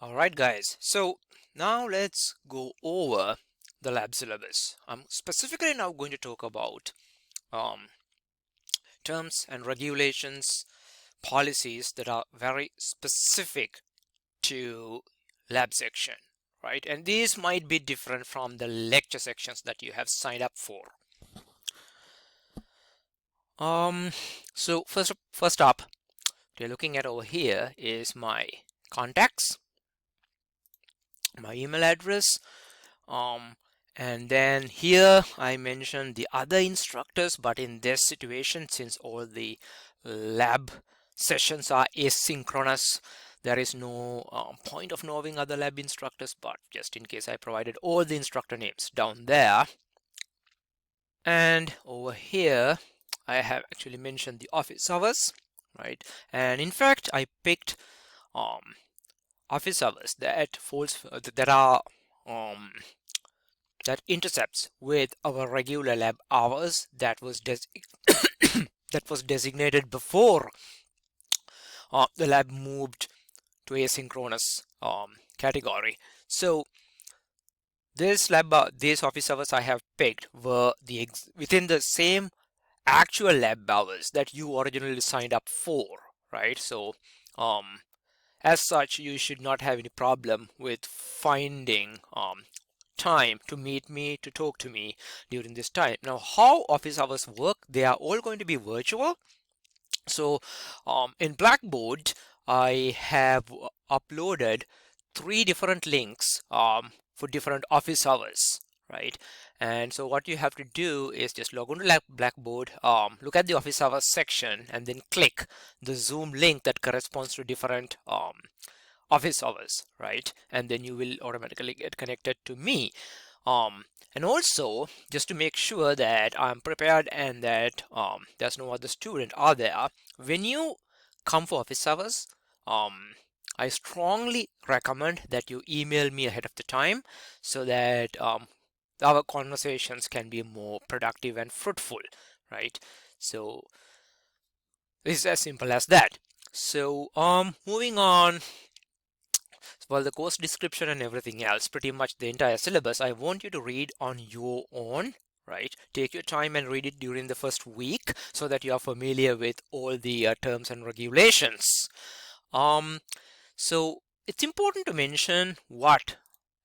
Alright guys, so now let's go over the lab syllabus. I'm specifically now going to talk about um, terms and regulations, policies that are very specific to lab section, right? And these might be different from the lecture sections that you have signed up for. Um, so first up, what you're looking at over here is my contacts, my email address. Um, and then here I mentioned the other instructors, but in this situation, since all the lab sessions are asynchronous, there is no point of knowing other lab instructors, but just in case I provided all the instructor names down there. And over here, I have actually mentioned the office hours, right? And in fact, I picked office hours that falls that are that intercepts with our regular lab hours that was that was designated before the lab moved to asynchronous category. So these office hours I have picked were within the same actual lab hours that you originally signed up for, right? So as such, you should not have any problem with finding time to meet me, to talk to me during this time. Now, how office hours work, they are all going to be virtual. So in Blackboard, I have uploaded 3 different links for different office hours, right? And so what you have to do is just log on to Blackboard, look at the office hours section, and then click the Zoom link that corresponds to different office hours, right? And then you will automatically get connected to me. And also, just to make sure that I'm prepared and that there's no other student out there, when you come for office hours, I strongly recommend that you email me ahead of the time so that our conversations can be more productive and fruitful, right? So it's as simple as that. So moving on, well, the course description and everything else, pretty much the entire syllabus, I want you to read on your own, right? Take your time and read it during the first week so that you are familiar with all the terms and regulations. Um, so it's important to mention what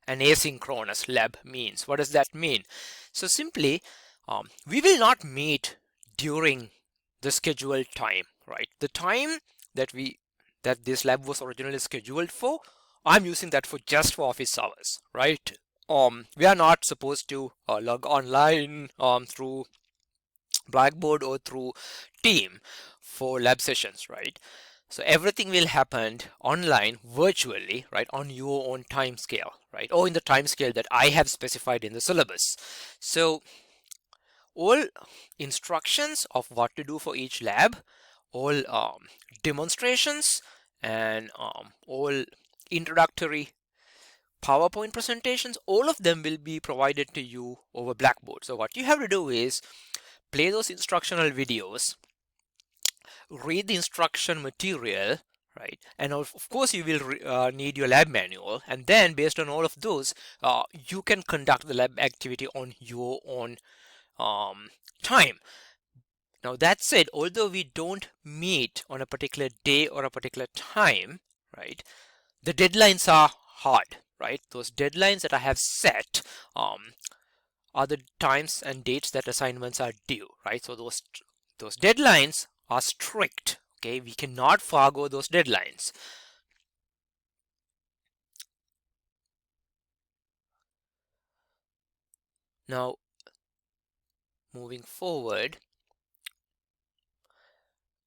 an asynchronous lab means. What does that mean? So simply, we will not meet during the scheduled time, right? The time that this lab was originally scheduled for, I'm using that for just for office hours, right? We are not supposed to log online through Blackboard or through Team for lab sessions, right? So everything will happen online virtually, right, on your own time scale, right, or in the time scale that I have specified in the syllabus. So all instructions of what to do for each lab, all demonstrations, and all introductory PowerPoint presentations, all of them will be provided to you over Blackboard. So what you have to do is play those instructional videos, read the instruction material, right? And of course, you will need your lab manual. And then based on all of those, you can conduct the lab activity on your own time. Now, that said, although we don't meet on a particular day or a particular time, right, the deadlines are hard, right? Those deadlines that I have set are the times and dates that assignments are due, right? So those deadlines are strict. Okay, we cannot forgo those deadlines. Now, moving forward,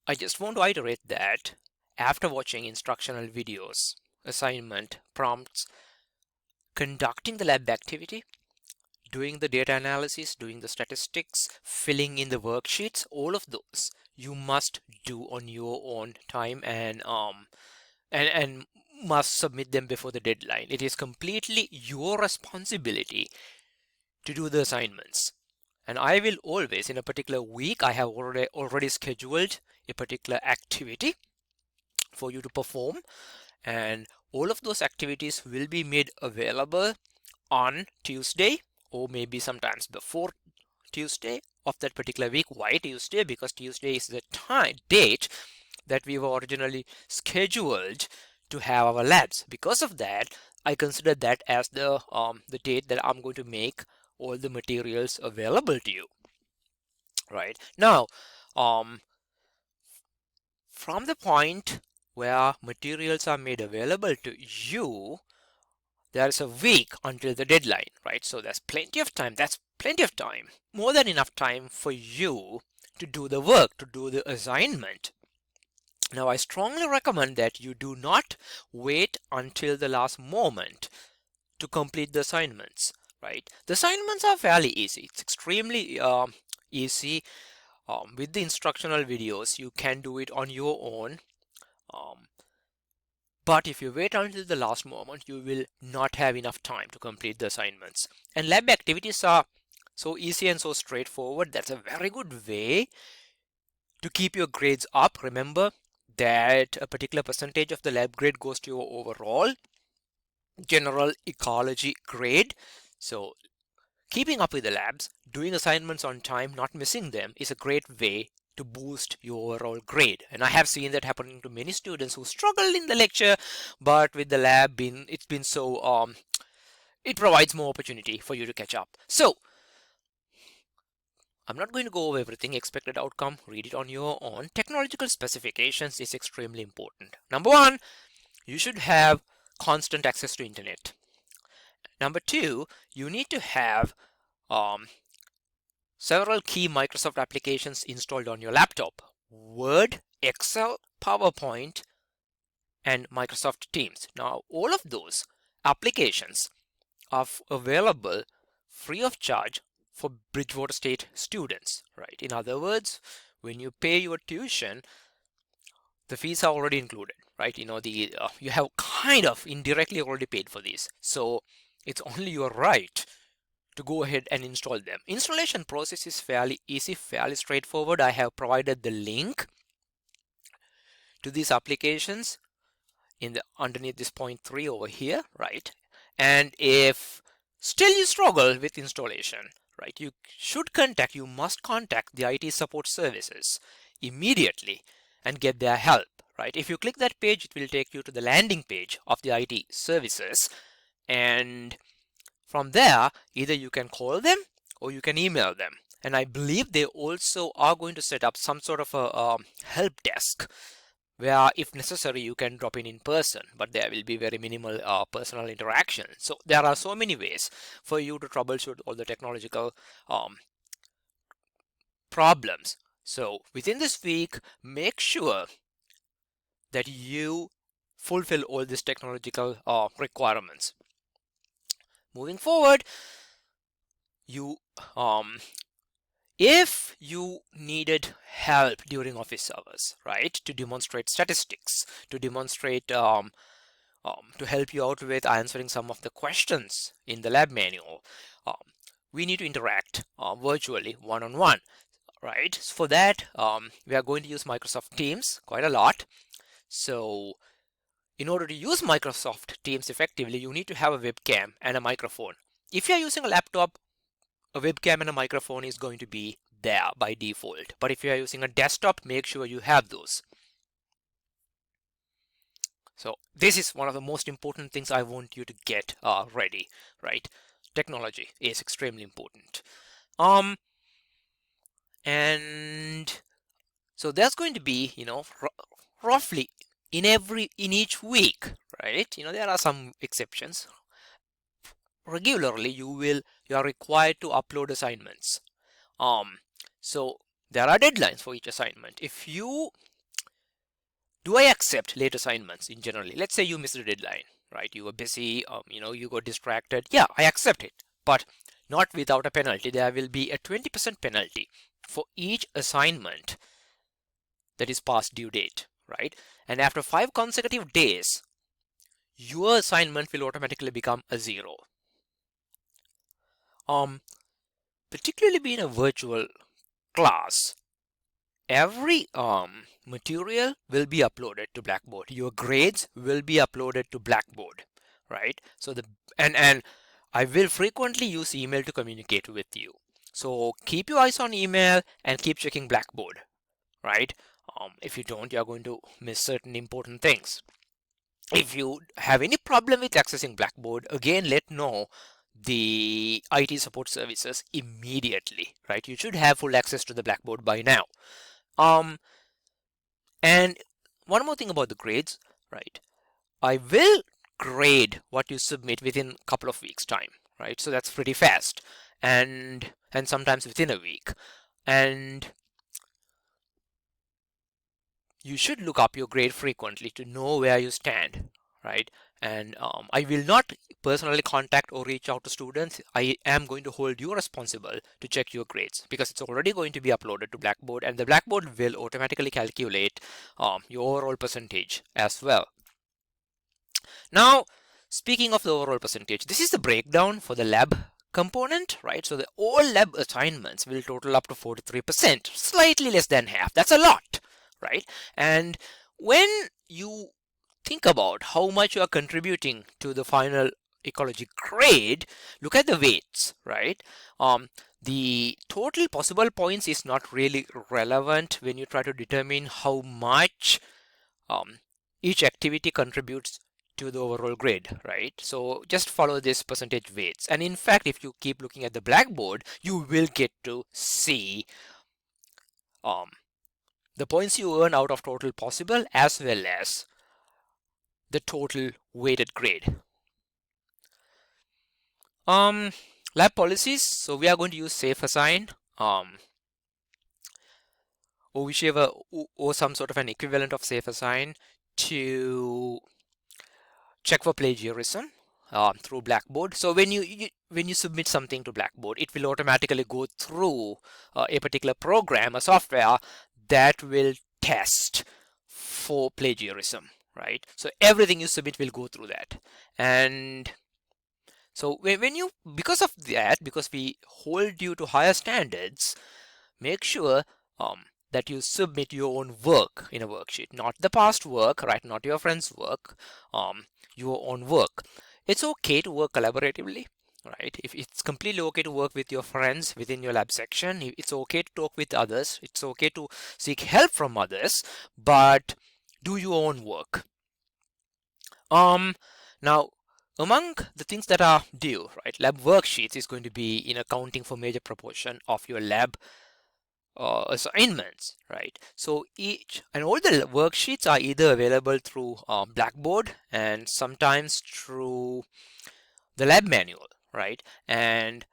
I just want to iterate that after watching instructional videos, assignment, prompts, conducting the lab activity, doing the data analysis, doing the statistics, filling in the worksheets, all of those you must do on your own time and must submit them before the deadline. It is completely your responsibility to do the assignments. And I will always, in a particular week, I have already scheduled a particular activity for you to perform. And all of those activities will be made available on Tuesday, or maybe sometimes before Tuesday of that particular week. Why Tuesday? Because Tuesday is the date that we were originally scheduled to have our labs. Because of that, I consider that as the date that I'm going to make all the materials available to you. Right now, from the point where materials are made available to you, there's a week until the deadline, right? So there's plenty of time. That's plenty of time, more than enough time for you to do the work, to do the assignment. Now, I strongly recommend that you do not wait until the last moment to complete the assignments, right? The assignments are fairly easy. It's extremely easy. With the instructional videos, you can do it on your own. But if you wait until the last moment, you will not have enough time to complete the assignments. And lab activities are so easy and so straightforward. That's a very good way to keep your grades up. Remember that a particular percentage of the lab grade goes to your overall general ecology grade. So keeping up with the labs, doing assignments on time, not missing them is a great way to boost your overall grade. And I have seen that happening to many students who struggle in the lecture, but with the lab it's been so it provides more opportunity for you to catch up. So I'm not going to go over everything. Expected outcome, read it on your own. Technological specifications is extremely important. Number one, you should have constant access to internet. Number two, you need to have several key Microsoft applications installed on your laptop: Word, Excel, PowerPoint, and Microsoft Teams. Now, all of those applications are available free of charge for Bridgewater State students, right? In other words, when you pay your tuition, the fees are already included, right? You have kind of indirectly already paid for these, so it's only your right to go ahead and install them. Installation process is fairly easy, fairly straightforward. I have provided the link to these applications in the underneath this point 3 over here, right? And if still you struggle with installation, right, you must contact the IT support services immediately and get their help, right? If you click that page, it will take you to the landing page of the IT services, and from there, either you can call them or you can email them. And I believe they also are going to set up some sort of a help desk where, if necessary, you can drop in person, but there will be very minimal personal interaction. So there are so many ways for you to troubleshoot all the technological problems. So within this week, make sure that you fulfill all these technological requirements. Moving forward, you if you needed help during office hours, right, to demonstrate statistics, to demonstrate to help you out with answering some of the questions in the lab manual, we need to interact virtually one-on-one, right? So for that, we are going to use Microsoft Teams quite a lot. So in order to use Microsoft Teams effectively, you need to have a webcam and a microphone. If you're using a laptop, a webcam and a microphone is going to be there by default. But if you are using a desktop, make sure you have those. So this is one of the most important things I want you to get ready, right? Technology is extremely important. And so there's going to be, roughly in each week, right? There are some exceptions. Regularly, you are required to upload assignments. So there are deadlines for each assignment. Do I accept late assignments in generally? Let's say you missed a deadline, right? You were busy, you got distracted. Yeah, I accept it, but not without a penalty. There will be a 20% penalty for each assignment that is past due date, right? And after 5 consecutive days, your assignment will automatically become a 0. Particularly being a virtual class, every material will be uploaded to Blackboard. Your grades will be uploaded to Blackboard, right? So and I will frequently use email to communicate with you. So keep your eyes on email and keep checking Blackboard, right? If you don't, you're going to miss certain important things. If you have any problem with accessing Blackboard, again, let know the IT support services immediately, right? You should have full access to the Blackboard by now. Um, and one more thing about the grades, right? I will grade what you submit within a couple of weeks time, right? So that's pretty fast, and sometimes within a week. And you should look up your grade frequently to know where you stand, right? And I will not personally contact or reach out to students. I am going to hold you responsible to check your grades because it's already going to be uploaded to Blackboard, and the Blackboard will automatically calculate your overall percentage as well. Now, speaking of the overall percentage, this is the breakdown for the lab component, right? So the all lab assignments will total up to 43%, slightly less than half. That's a lot, right? And when you think about how much you are contributing to the final ecology grade, look at the weights, right? The total possible points is not really relevant when you try to determine how much each activity contributes to the overall grade, right? So just follow this percentage weights. And in fact, if you keep looking at the Blackboard, you will get to see the points you earn out of total possible as well as the total weighted grade. Lab policies. So we are going to use safe assign or whichever or some sort of an equivalent of safe assign to check for plagiarism through Blackboard. So when you submit something to Blackboard, it will automatically go through a particular program, a software that will test for plagiarism, right? So everything you submit will go through that. And so when you, because of that, because we hold you to higher standards, make sure that you submit your own work in a worksheet, not the past work, right? Not your friend's work, your own work. It's okay to work collaboratively, right? If it's completely okay to work with your friends within your lab section, it's okay to talk with others, it's okay to seek help from others, but do your own work. Now, among the things that are due, right, lab worksheets is going to be in accounting for major proportion of your lab assignments, right? So each and all the worksheets are either available through Blackboard and sometimes through the lab manual, right? And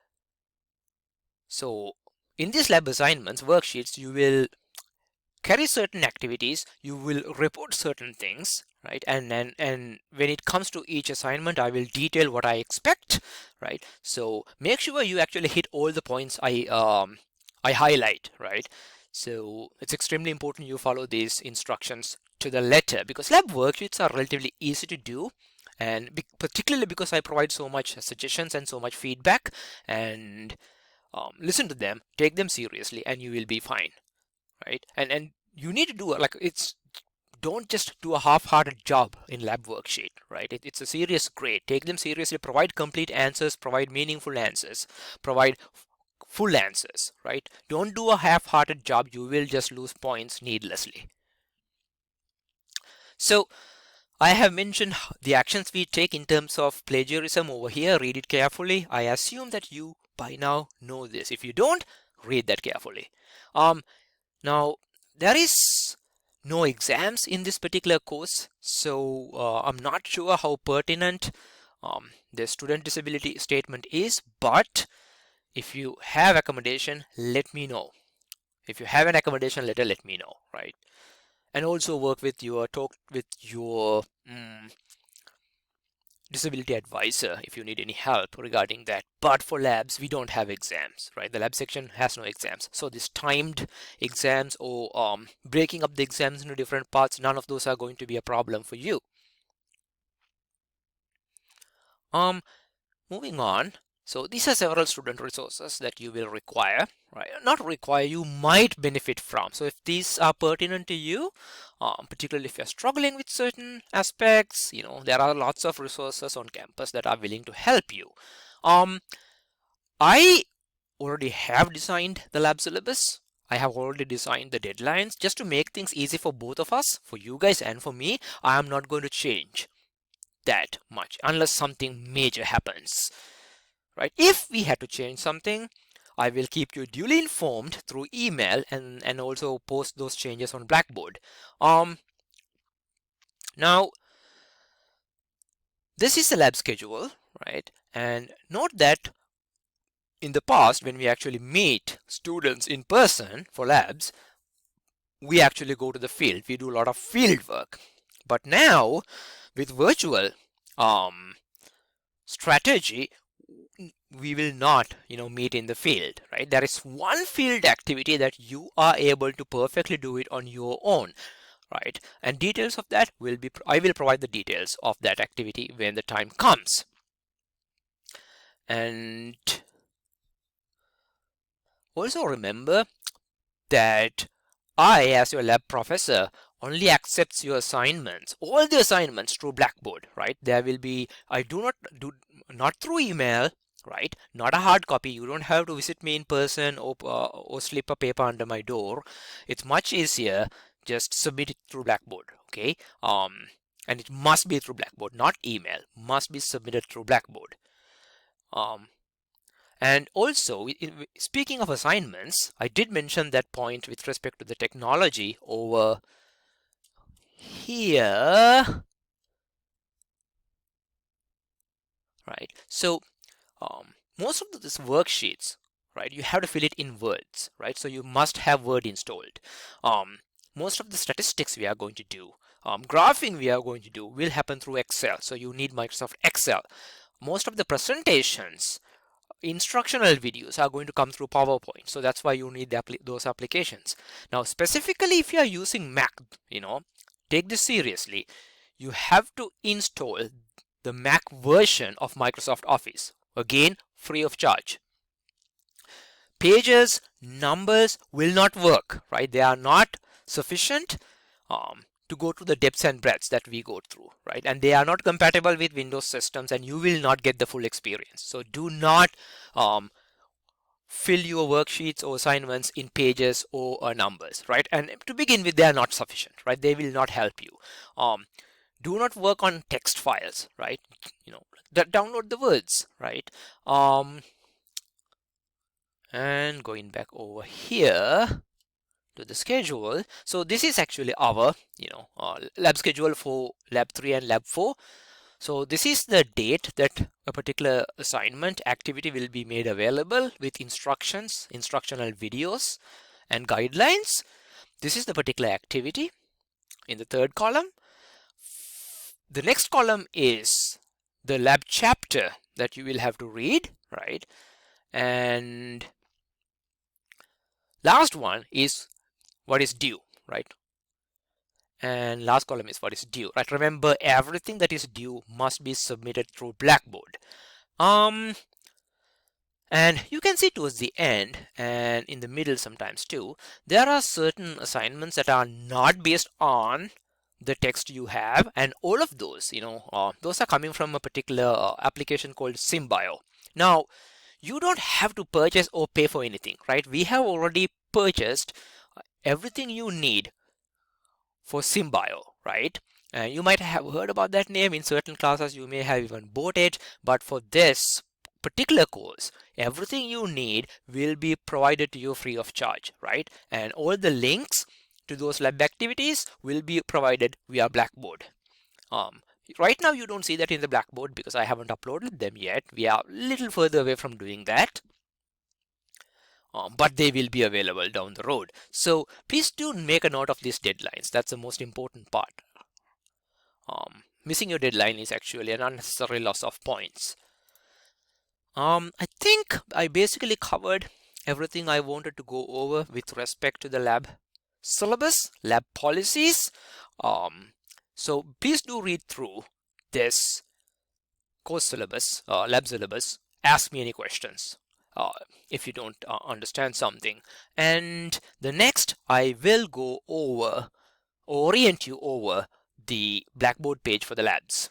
so in these lab assignments, worksheets, you will carry certain activities, you will report certain things, right? And when it comes to each assignment, I will detail what I expect, right? So make sure you actually hit all the points I highlight, right? So it's extremely important you follow these instructions to the letter because lab worksheets are relatively easy to do, and particularly because I provide so much suggestions and so much feedback, and listen to them, take them seriously, and you will be fine, right? And you need to do like it's don't just do a half-hearted job in lab worksheet, right? It's a serious grade. Take them seriously, provide complete answers, provide meaningful answers, provide full answers, right? Don't do a half-hearted job. You will just lose points needlessly. So I have mentioned the actions we take in terms of plagiarism over here. Read it carefully. I assume that you by now know this. If you don't, read that carefully. Now there is no exams in this particular course, so I'm not sure how pertinent the student disability statement is, but if you have accommodation, let me know. If you have an accommodation letter, let me know, right? And also work with your disability advisor if you need any help regarding that. But for labs, we don't have exams, right? The lab section has no exams. So this timed exams or breaking up the exams into different parts, none of those are going to be a problem for you. Moving on. So these are several student resources that you will require, right? Not require, you might benefit from. So if these are pertinent to you, particularly if you're struggling with certain aspects, there are lots of resources on campus that are willing to help you. I already have designed the lab syllabus. I have already designed the deadlines just to make things easy for both of us, for you guys and for me. I am not going to change that much unless something major happens, right? If we had to change something, I will keep you duly informed through email and also post those changes on Blackboard. Now this is the lab schedule, right? And note that in the past, when we actually meet students in person for labs, we actually go to the field. We do a lot of field work. But now with virtual strategy, we will not meet in the field, right? There is one field activity that you are able to perfectly do it on your own, right? And details of that will be, I will provide the details of that activity when the time comes. And also remember that I, as your lab professor, only accepts your assignments, all the assignments through Blackboard, right? There will be, I do not do, not through email, right? Not a hard copy. You don't have to visit me in person or slip a paper under my door. It's much easier. Just submit it through Blackboard, okay? And it must be through Blackboard, not email. Must be submitted through Blackboard. And also, speaking of assignments, I did mention that point with respect to the technology over here, right? So most of these worksheets, right, you have to fill it in words, right? So you must have Word installed. Most of the statistics we are going to do, graphing we are going to do will happen through Excel. So you need Microsoft Excel. Most of the presentations, instructional videos are going to come through PowerPoint. So that's why you need those applications. Now, specifically if you are using Mac, take this seriously. You have to install the Mac version of Microsoft Office. Again, free of charge. Pages, numbers will not work, right? They are not sufficient to go to the depths and breadths that we go through, right? And they are not compatible with Windows systems, and you will not get the full experience. So do not fill your worksheets or assignments in pages or numbers, right? And to begin with, they are not sufficient, right? They will not help you. Do not work on text files, right? Download the words, right? And going back over here to the schedule. So this is actually our, lab schedule for lab 3 and lab 4. So this is the date that a particular assignment activity will be made available with instructions, instructional videos and guidelines. This is the particular activity in the third column. The next column is the lab chapter that you will have to read, right? And last one is what is due, right? And last column is what is due, right? Remember, everything that is due must be submitted through Blackboard. And you can see towards the end and in the middle sometimes too, there are certain assignments that are not based on the text you have, and all of those, those are coming from a particular application called SymBio. Now, you don't have to purchase or pay for anything, right? We have already purchased everything you need for SymBio, right? And you might have heard about that name in certain classes. You may have even bought it, but for this particular course, everything you need will be provided to you free of charge, right? And all the links to those lab activities will be provided via Blackboard. Right now you don't see that in the Blackboard because I haven't uploaded them yet. We are a little further away from doing that. But they will be available down the road. So please do make a note of these deadlines. That's the most important part. Missing your deadline is actually an unnecessary loss of points. I think I basically covered everything I wanted to go over with respect to the lab syllabus, lab policies. So please do read through this course syllabus, lab syllabus, ask me any questions if you don't understand something. And the next, I will orient you over the Blackboard page for the labs.